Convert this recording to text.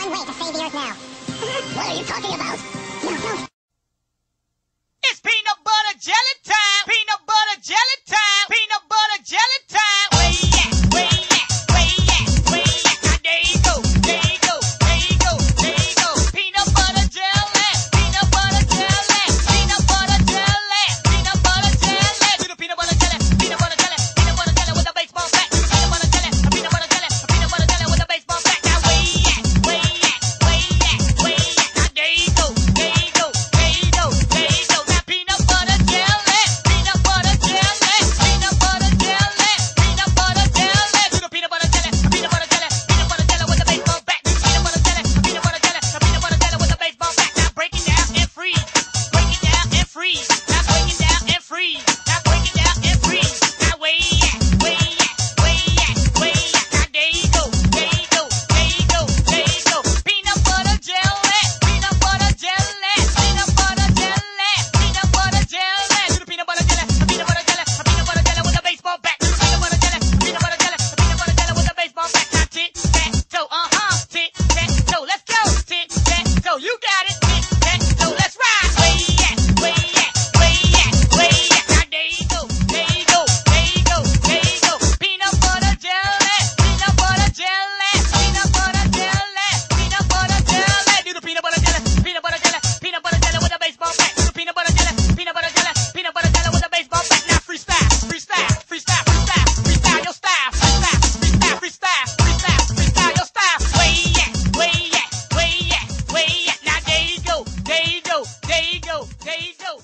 one way to save the Earth now. What are you talking about? No, don't. It's peanut butter jelly time. Peanut butter jelly time. Peanut butter jelly time. Where you at? Where you at? Where you at? Where you at? Now there you go. There you go. There you go. There you go. Peanut butter jelly. Peanut butter jelly. Peanut butter jelly. Peanut butter jelly. Do the peanut butter jelly. Peanut butter jelly. Peanut butter jelly with a baseball bat. Peanut butter jelly. Peanut butter jelly. Peanut butter jelly with a baseball bat. Now where you at? Where you at? Where you at? Where you at? Now there you go. There you go. There you go. There you go. Now peanut butter jelly. Peanut butter jelly. Peanut butter jelly. Peanut butter jelly. Do the peanut butter jelly. Peanut butter jelly. Peanut butter jelly with a baseball bat. Peanut butter jelly. Peanut butter jelly. Peanut butter jelly with a baseball bat. Now break it down and freeze. Break it down and freeze. Now break it down and freeze. Now break it down and freeze. Now where you at? Where you at? Where you at? Where you at? Now there you go. There you go. There you go. There you go. Peanut butter jelly. Peanut butter jelly. Peanut butter jelly. Peanut butter jelly. Do the peanut butter jelly. Peanut butter jelly. Peanut butter jelly with a baseball bat. Peanut butter jelly. Peanut butter jelly. Peanut butter jelly with a baseball bat. Now tit tat toe. Tit tat toe. Let's go. Tit tat toe. You got it. Tit tat toe. Let's ride. Where you at? Where you at? Where you at? Where you at? Now there you go. There you go. There you go. There you go. Peanut butter jelly. Peanut butter jelly. Peanut butter jelly. Peanut butter jelly. Do the peanut butter jelly. Peanut butter jelly. Peanut butter jelly with a baseball bat. Do the peanut butter jelly. Peanut butter jelly. Peanut butter jelly with a baseball bat. Now freestyle. Freestyle. Freestyle. Freestyle. Freestyle your style. Freestyle. Freestyle. Freestyle. Freestyle. Freestyle your style. Where you at? Where you at? Where you at? Where you at? Now there you go. There you go. There you go. There you go.